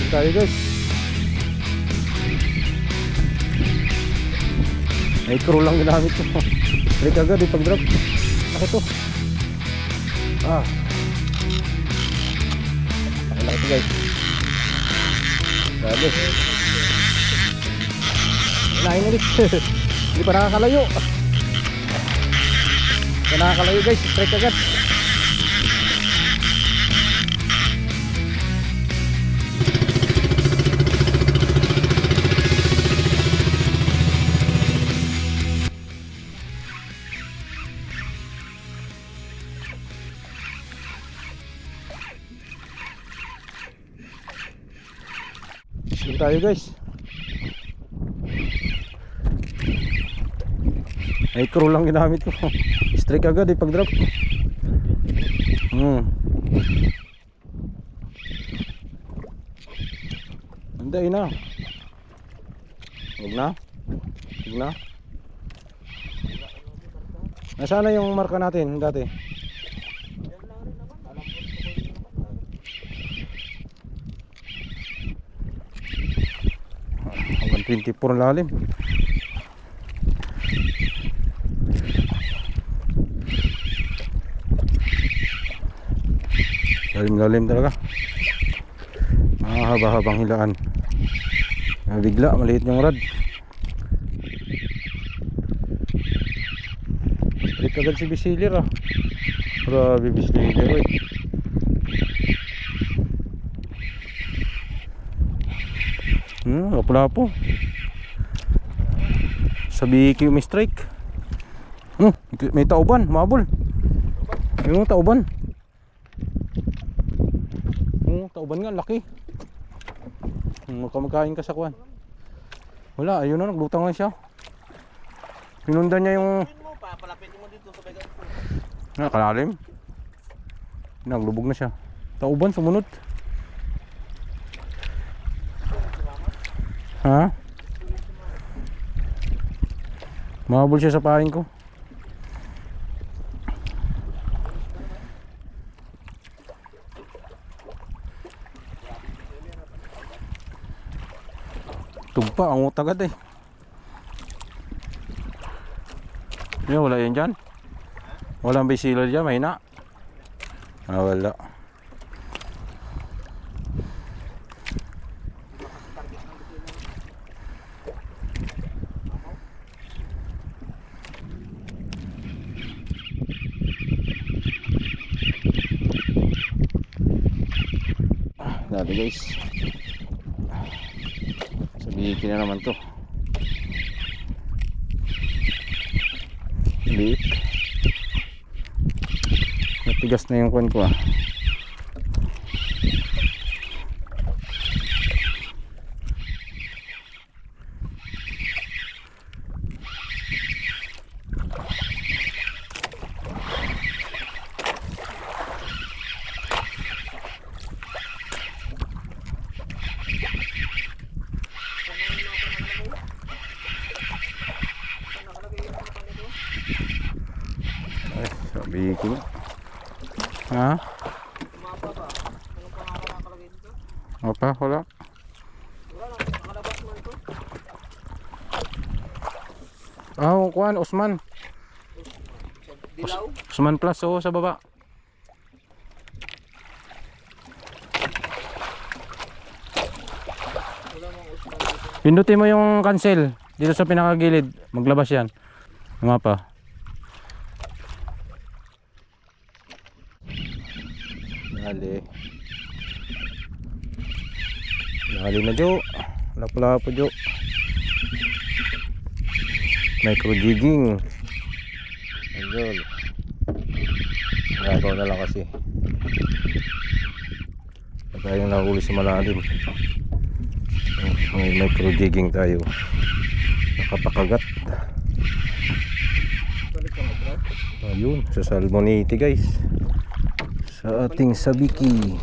tayo guys. Micro lang ginamit ko. Break agad yung pag-drop. Laki to. Laki to guys. Grabe. Lain ulit. Hindi pa nakakalayo. Hindi pa nakakalayo guys. Strike agad. Sige tayo guys. Micro lang ginamit ko. Strike agad yung pag-drop. Hindi na. Huwag na. Huwag na. Nasaan na yung marka natin dati? 24 lalim. Lalim talaga. Mahaba-habang hilaan. Bigla maliit yung rod. Balik agad si Bisilir Grabe Bisilir lapo-lapo. Sabi ko may strike. May tauban, mabol. Yung tauban. Tauban nga, laki. Magkamagkain ka sa kuwan. Wala, ayun na, naglutang na siya. Pinundan niya yung... Papalapit mo dito sa bagat ko. Kalalim. Naglubog na siya. Tauban, sumunod. Ha? Mabul siya sa pain ko. Tugpa, ang utagad eh. Wala yan dyan. Walang Bisilir dyan, mahina. Wala. Dali guys. Sabihin na naman to. Liit. Natigas na yung kuwan ko Sabi ko. Ha? Mapa ba? Anong pangalan nakalagay dito? Wala. Wala lang, nakalabas mo ito. Kuan, Osman. Dilaw? Osman Plus, sa baba. Wala mong Usman dito. Pindutin mo yung cancel dito sa pinakagilid. Maglabas yan. Mapa. Dali na Jo. Lapo-lapo Jo. Micro jigging. Ayun. Nagaw na lang kasi. Pagka yung nahuli sa malalim. May micro jigging tayo. Nakapakagat. Ayun, sa Salmonite guys. Sa ating sabiki.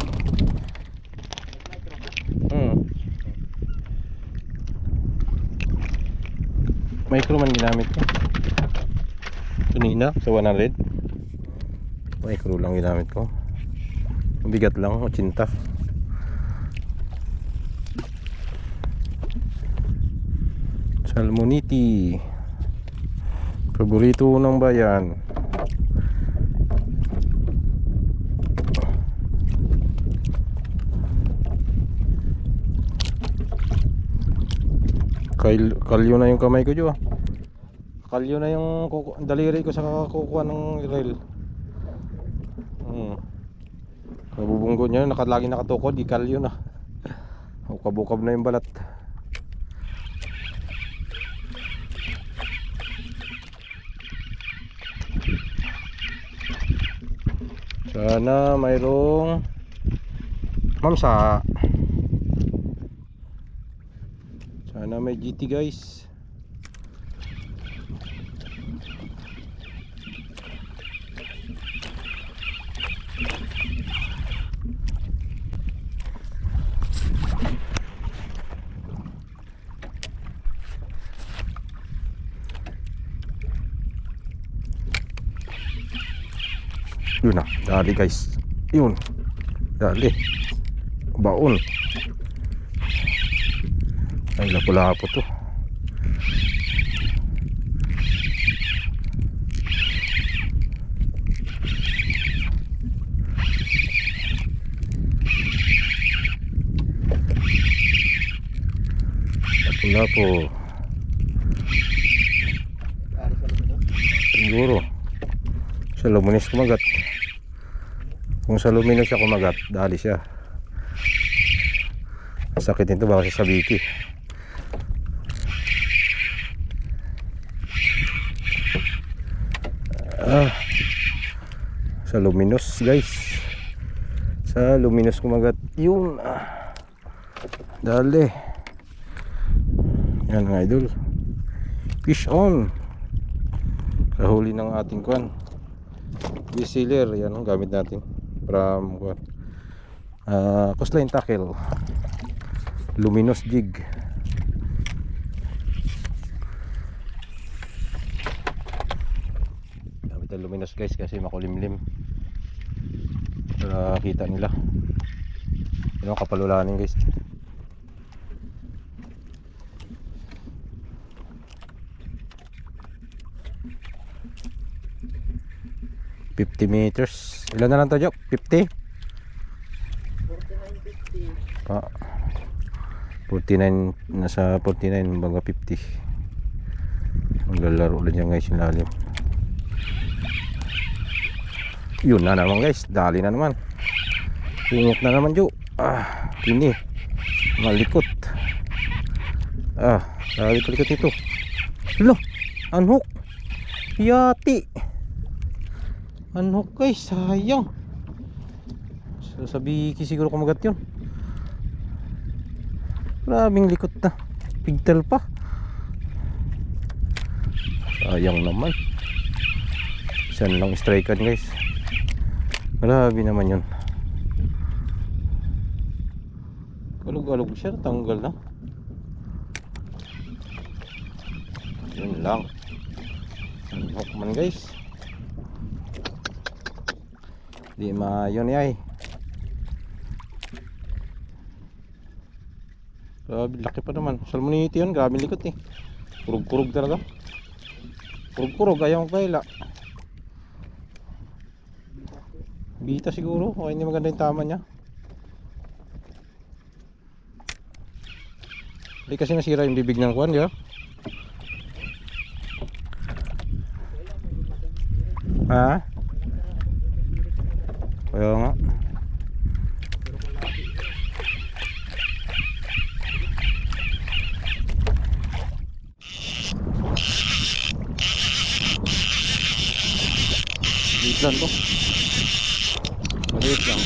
Micro man ginamit ko. Kanina sa 100. Micro lang ginamit ko. Mabigat lang, 80. Salmoniti. Paborito ng bayan. Kalyo na yung kamay ko dyan. Kalyo na yung daliri ko sa kukuha ng rail. Nabubunggo niya, lagi nakatukod, di kalyo na. Ukab-ukab na yung balat. Sana mayroong mamsa. Sana may GT guys. Yun na, dali guys. Yun, dali. Baon. Ay, lapo-lapo to. Lapo-lapo. Siguro sa luminis kumagat. Kung sa luminis siya kumagat, dali siya. Sakit nito baka sa sabiki. Sa luminos guys, sa luminos kumagat yun. Dali yan mga idol, fish on. Kahuli ng ating kwan sealer, yan ang gamit natin from coastline tackle, luminos jig. Luminos guys kasi makulimlim para kita nila. Yun ang kapalulanin guys. $50 meters. Ilan na lang to, Jok? 50? 49.50. Ah, 49. Nasa 49 baga 50. Maglalaro lang yan guys yung lalim. Yun na naman guys, dali na naman. Ingot na naman Jo. Kini malikot. Malikot ito. Hello, unhook. Yati. Unhook guys, sayang. Sabi siguro kumagat yun. Grabing likot na. Pigtail pa. Sayang naman. Saan lang striker guys. Grabe naman yun. Galog-galog siya, tanggal na. Yun lang. Unhook man guys. Di yun ay. Grabe, laki pa naman. Salmoniti yun, grabe likot eh. Kurug-kurug talaga. Kurug-kurug, ayaw magpaila. Bita siguro, o hindi maganda yung tama niya. Hindi kasi nasira yung bibig ng kuwan, di ba? Ha? Kaya nga. Biglan to. Maliit lang.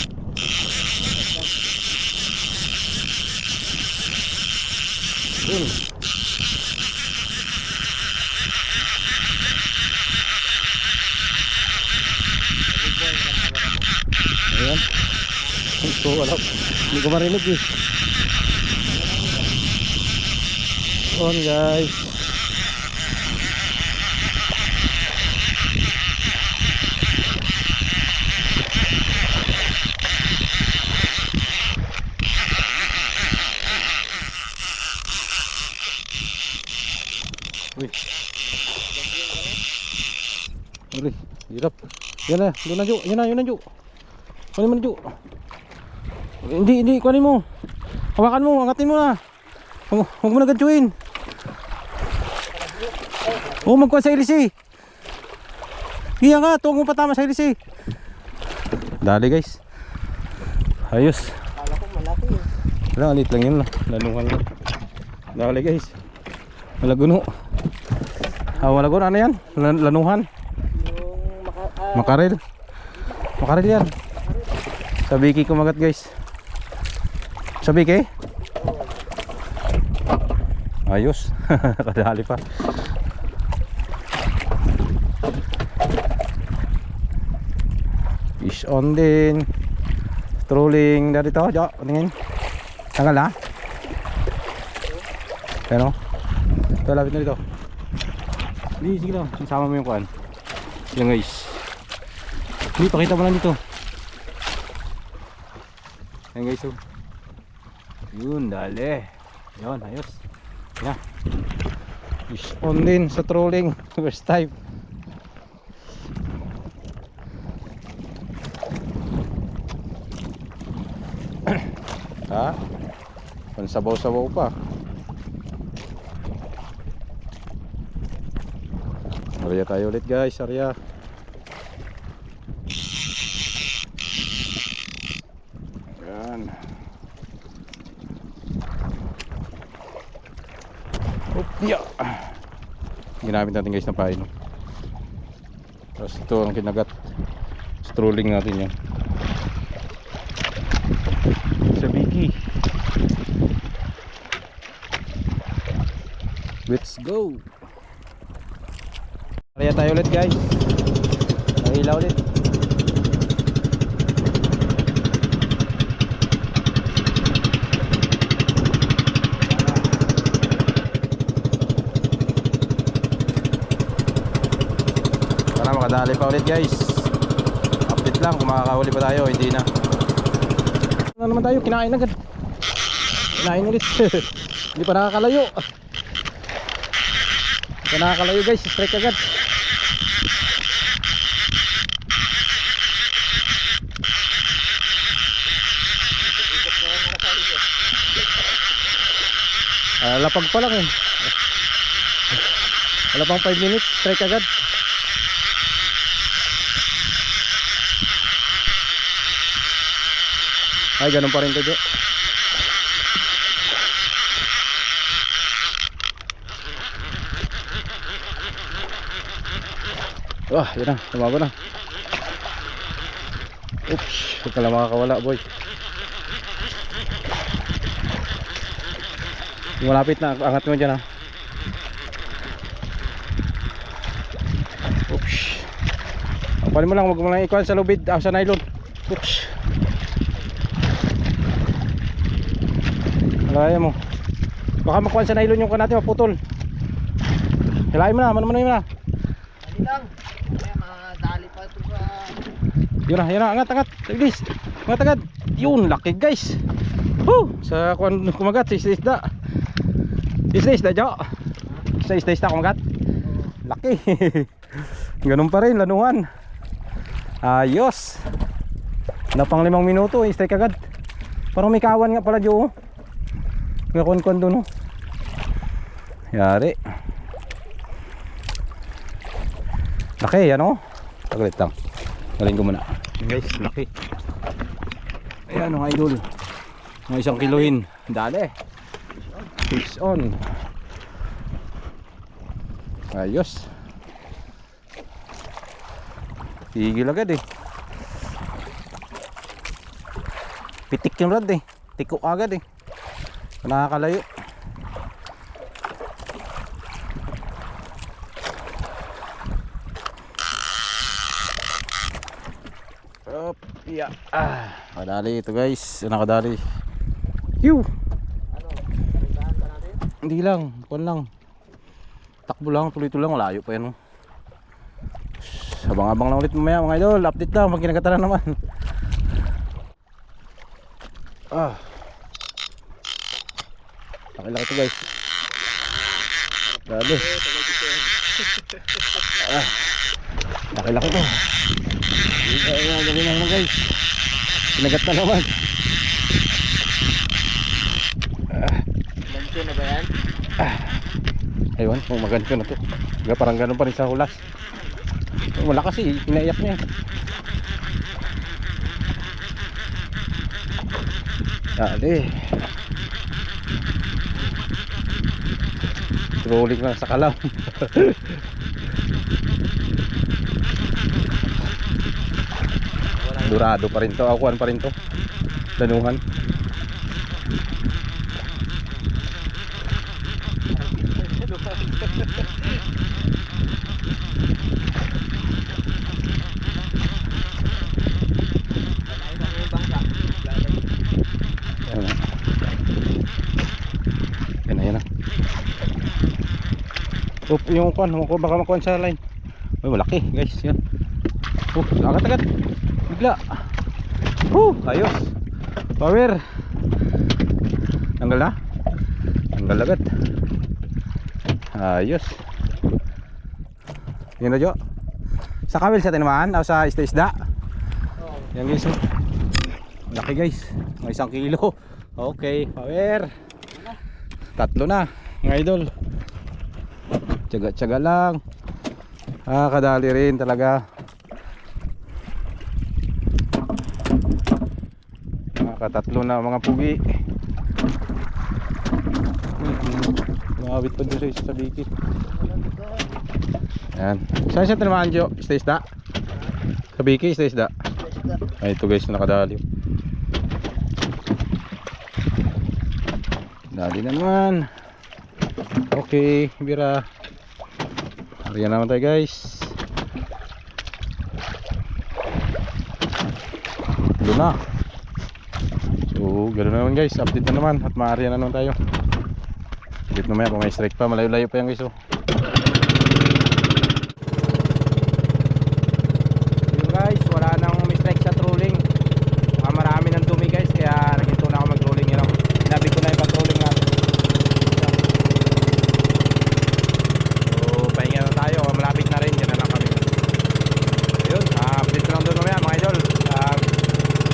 Yun. Ayan. Ito wala. Hindi ko marinig eh. On guys. Uri, hirap. Yan na, doon na Ju. Yan na, yun na Ju. Kunin mo na Ju. Hindi, kunin mo. Hawakan mo, angatin mo na. Huwag mo na gantuin. Oh, magkuhan sa ilisi. Iya nga, huwag mo patama sa ilisi. Dali guys. Ayos. Kala ko malaki eh. Wala, alit lang yun. Lanungan lang. Dali guys. Malaguno. Malaguno, ano yan? Lanuhan. Yung Makarel. Makarel yan. Sa biki kumagat guys. Sa biki? Ayos. Kadali pa. Fish on din. Trolling dari to, Jo. Tingin. Tanggal na. Pero ito, lapit na dito. Hindi, sige lang. Sama mo yung kuhan. Yan guys. Hindi, pakita mo lang dito. Yan guys, oh. Yun, dali. Yun, ayos. Yan. Fish on din sa trolling. First time. Ha? Pansabaw-sabaw pa. Arya tayo ulit guys, Arya. Yan. Upya. Ginamit natin guys na pain. Tapos ito ang kinagat. Strolling natin yan. Sa biki. Let's go. Kaya tayo ulit guys. Nahila ulit. Para makadali pa ulit guys. Update lang kung makakahuli pa tayo. Hindi na. Ano naman tayo? Kinain agad. Kinain ulit. Hindi pa nakakalayo. Hindi pa nakakalayo guys. Strike agad. Lapag pa lang eh. Wala pang 5 minutes. Strike agad. Ay, ganun pa rin to, Jo. Wah, yun na, tumago na. Oops, huwag ka lang makakawala, boy. Malapit na, angat mo dyan, ha. Oops. Pali mo lang, huwag mo lang ikuhan sa lubid, sa nylon. Oops. Malaya mo. Baka makuha sa nylon yung natin, maputol. Hilahin mo na, mano yun na. Dali lang. Kaya madali pa ito sa... Yun na, angat. Bilis. Angat agad. Yun, laki guys. Sa kumagat, isda. Isda, Jo. Sa isda kumagat. Laki. Ganun pa rin, lanuhan. Ayos. Na pang 5 minuto, strike agad. Parang may kawan nga pala, Jo. May kuwan doon, oh. Yari. Laki, yan, oh. Taglit lang. Galing ko muna. Guys, laki. Ayan, mga idol. Mga 1 kilohin. Dali. Fish on. Ayos. Tigil agad eh. Pitik yung rod eh. Tiko agad eh. Nakakalayo. Yeah. Nakadali ito guys. Nakadali. Yuh. Ano? Kalitaan pa natin? Hindi lang. Kuwan lang. Takbo lang. Tuloy-tuloy lang. Malayo pa yan. Abang-abang lang ulit mamaya mga idol. Update lang. Pag kinagata na naman. Laki-laki ito guys. Dali. Laki-laki to. Ayan, gabi na naman guys. Pinagat na naman. Ganito na ba yan? Ayun, maganto na to. Parang ganun pa rin sa hulas. Malakas eh, pinaiyak niya. Dali. Rolling lang sa kalaw. Durado pa rin to, akuan pa rin to. Danuhan. Yan na. Yung kuan, baka makuan sa line. Uy, malaki guys, yan. Agad-agad. Bigla. Ayos. Power. Tanggal na. Tanggal agad. Ayos. Yan na Jo. Sa kawil sa tinamaan o sa isda-isda? Yan guys. Malaki guys. May 1 kilo. Okay, power. 3 na, mga idol. Tiyaga-tiyaga lang. Kadali rin talaga. Nakatatlo na mga pugi. Mawit pa doon sa isa sa biki. Ayan. Saan siya tinamaan Jo? Isda-isda? Sa biki, isda-isda? Ay, ito guys, nakadali. Dali na naman. Okay, bira. Hariyan naman tayo guys. Doon na. So, ganoon naman guys. Update na naman. At maariyan na naman tayo. Update naman kung may strike pa. Malayo-layo pa yan guys. Yun guys, wala nang may strike sa trolling. Marami ng dumi guys. Kaya naghinto na ako mag-trolling. Sinabi ko na yung pag-trolling natin. So, pahinga na tayo. Malapit na rin. Yan na lang kami. Ayun, update ko lang doon mamaya mga idol.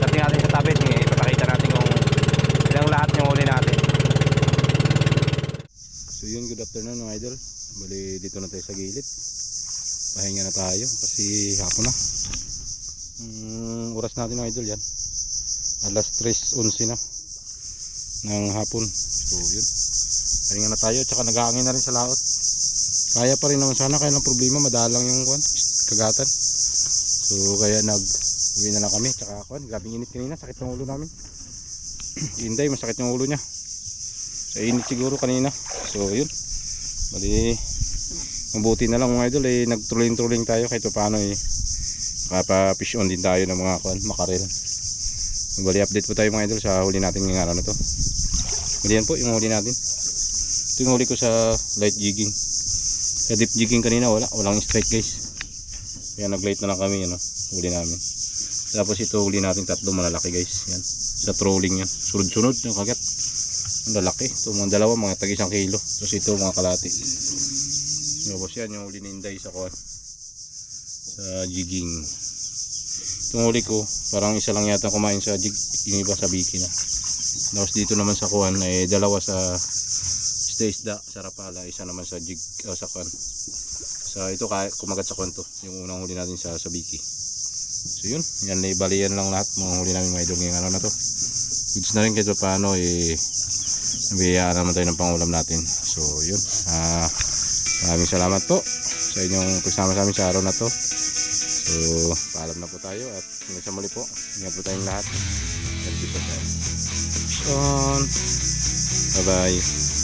Dating natin sa tabit. Ipapakita natin kung ilang lahat yung huli natin. So yun, good afternoon mga idol. Bali, dito na tayo sa gilid. Pahinga na tayo kasi hapon na. Oras natin mga idol yan. Alas 3:11 na ng hapon. So yun, pahinga na tayo. Tsaka nag-aangin na rin sa laot. Kaya pa rin naman sana. Kaya lang problema, madalang yung kagatan. So kaya uwi na lang kami. Tsaka grabing init kanina. Sakit ng ulo namin. Inday, masakit yung ulo niya. Sa init siguro kanina. So yun, bali mabuti na lang mga idol nagtruling-truling tayo kahit paano nakapa-fish on din tayo ng mga makarel. Bali update po tayo mga idol sa huli natin ngayong araw na to. Bali yan po yung huli natin. Ito yung huli ko sa light jigging. Sa deep jigging kanina walang strike guys. Kaya nag-light na lang kami huli namin. Tapos ito huli natin 3 malalaki guys. Yan, sa trolling yan. Sunod-sunod yung kagat. Ang lalaki. Ito mga dalawa, mga tag 1 kilo. Tapos ito mga kalati. Tapos yan yung huli ni Inday sa jigging. Itong huli ko, parang isa lang yata kumain sa jig. Yung iba sa biki na. Tapos dito naman sa kuwan ay dalawa sa isda sa rapala. Isa naman sa jig sa kuwan. So ito kumagat sa kuwan to. Yung unang huli natin sa biki. So yun, yan balian lang lahat mga huli namin mga idol ngayong araw na to. Goods na rin kahit paano nabiyayaan naman tayo ng pangulam natin. So yun, maraming salamat po sa inyong pagsama sa amin sa araw na to. So paalam na po tayo at hanggang sa muli po. Ingat po tayong lahat. Bye bye.